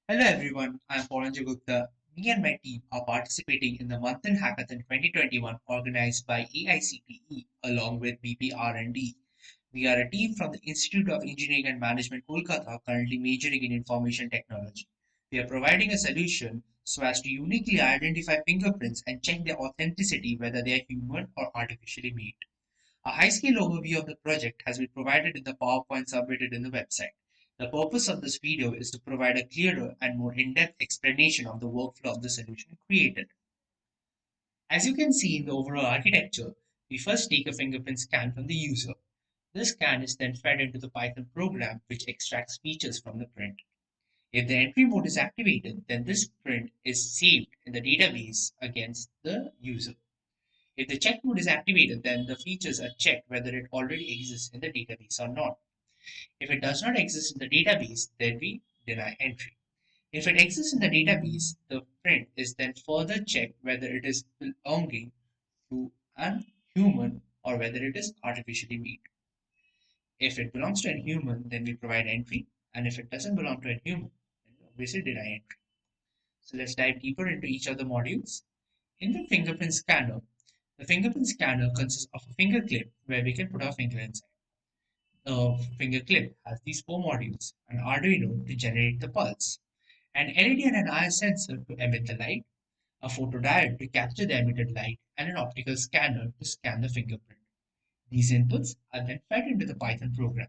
Hello everyone, I'm Paranjit Gupta. Me and my team are participating in the Month Hackathon 2021 organized by AICTE along with BPR&D. We are a team from the Institute of Engineering and Management, Kolkata, currently majoring in information technology. We are providing a solution so as to uniquely identify fingerprints and check their authenticity whether they are human or artificially made. A high-scale overview of the project has been provided in the PowerPoint submitted in the website. The purpose of this video is to provide a clearer and more in-depth explanation of the workflow of the solution created. As you can see in the overall architecture, we first take a fingerprint scan from the user. This scan is then fed into the Python program which extracts features from the print. If the entry mode is activated, then this print is saved in the database against the user. If the check mode is activated, then the features are checked whether it already exists in the database or not. If it does not exist in the database, then we deny entry. If it exists in the database, the print is then further checked whether it is belonging to a human or whether it is artificially made. If it belongs to a human, then we provide entry, and if it doesn't belong to a human, then we obviously deny entry. So let's dive deeper into each of the modules. In the fingerprint scanner consists of a finger clip where we can put our finger inside. The finger clip has these four modules: an Arduino to generate the pulse, an LED and an IR sensor to emit the light, a photodiode to capture the emitted light, and an optical scanner to scan the fingerprint. These inputs are then fed into the Python program.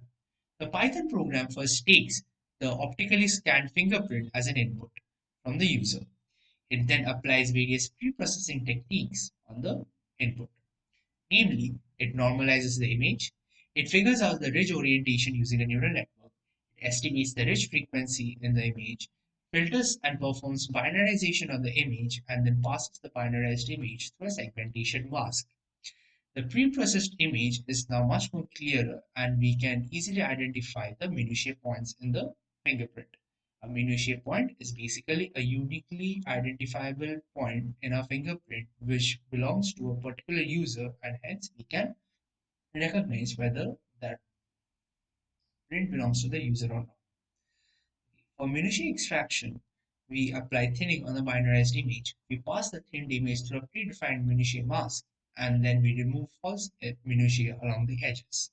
The Python program first takes the optically scanned fingerprint as an input from the user. It then applies various pre-processing techniques on the input. Namely, it normalizes the image, it figures out the ridge orientation using a neural network, it estimates the ridge frequency in the image, filters and performs binarization on the image, and then passes the binarized image through a segmentation mask. The pre-processed image is now much more clearer and we can easily identify the minutiae points in the fingerprint. A minutiae point is basically a uniquely identifiable point in our fingerprint which belongs to a particular user, and hence we can recognize whether that print belongs to the user or not. For minutiae extraction, we apply thinning on the binarized image. We pass the thinned image through a predefined minutiae mask, and then we remove false minutiae along the edges.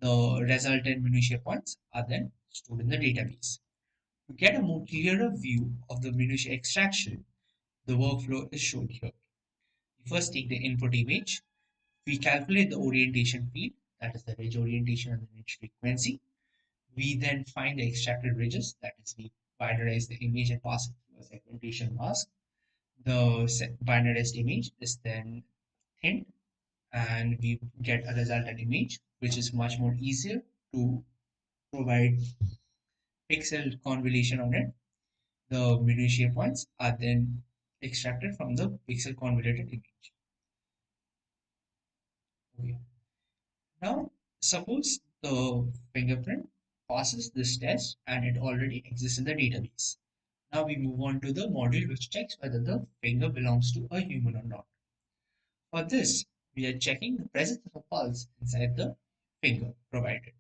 The resultant minutiae points are then stored in the database. To get a more clearer view of the minutiae extraction, the workflow is shown here. We first take the input image, we calculate the orientation field, that is the ridge orientation and the ridge frequency. We then find the extracted ridges, that is, we binarize the image and pass it through a segmentation mask. The binarized image is then thinned and we get a resultant image, which is much more easier to provide pixel convolution on it. The minutiae points are then extracted from the pixel convoluted image. Okay. Now, suppose the fingerprint passes this test and it already exists in the database. Now we move on to the module which checks whether the finger belongs to a human or not. For this, we are checking the presence of a pulse inside the finger provided.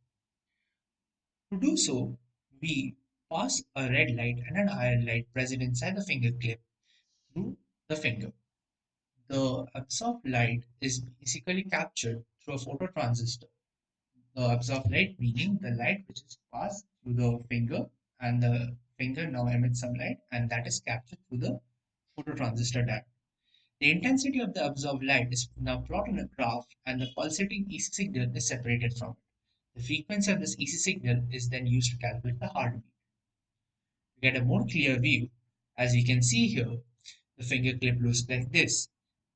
To do so, we pass a red light and an iron light present inside the finger clip through the finger. The absorbed light is basically captured through a phototransistor. The absorbed light meaning the light which is passed through the finger, and the finger now emits some light and that is captured through the phototransistor diode. The intensity of the absorbed light is now plotted on a graph and the pulsating AC signal is separated from it. The frequency of this AC signal is then used to calculate the heartbeat. To get a more clear view, as we can see here, the finger clip looks like this.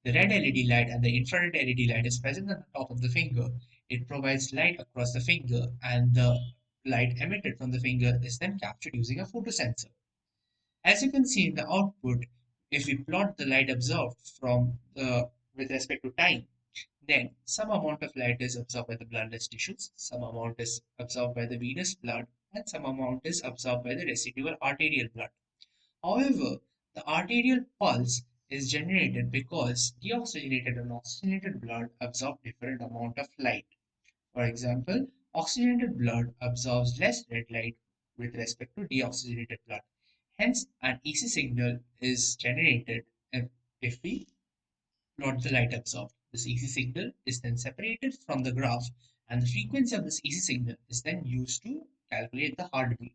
The red LED light and the infrared LED light is present on the top of the finger. It provides light across the finger and the light emitted from the finger is then captured using a photosensor. As you can see in the output, if we plot the light absorbed from with respect to time, then some amount of light is absorbed by the bloodless tissues, some amount is absorbed by the venous blood, and some amount is absorbed by the residual arterial blood. However, the arterial pulse is generated because deoxygenated and oxygenated blood absorb different amount of light. For example, oxygenated blood absorbs less red light with respect to deoxygenated blood. Hence, an AC signal is generated if we plot the light absorbed. This AC signal is then separated from the graph, and the frequency of this AC signal is then used to calculate the heartbeat.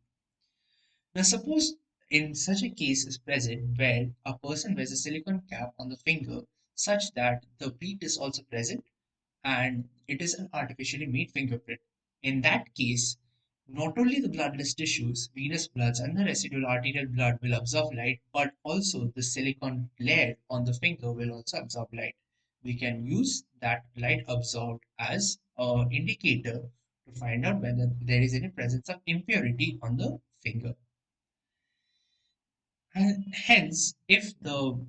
Now, suppose in such a case is present where a person wears a silicone cap on the finger such that the beat is also present and it is an artificially made fingerprint. In that case, not only the bloodless tissues, venous bloods, and the residual arterial blood will absorb light, but also the silicon layer on the finger will also absorb light. We can use that light absorbed as an indicator to find out whether there is any presence of impurity on the finger. And hence, if the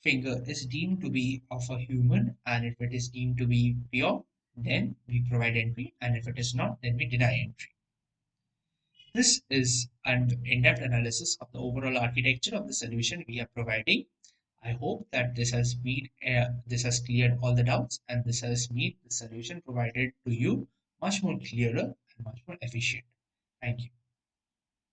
finger is deemed to be of a human and if it is deemed to be pure, then we provide entry, and if it is not, then we deny entry. This is an in-depth analysis of the overall architecture of the solution we are providing. I hope that this has cleared all the doubts and this has made the solution provided to you much more clearer and much more efficient. Thank you.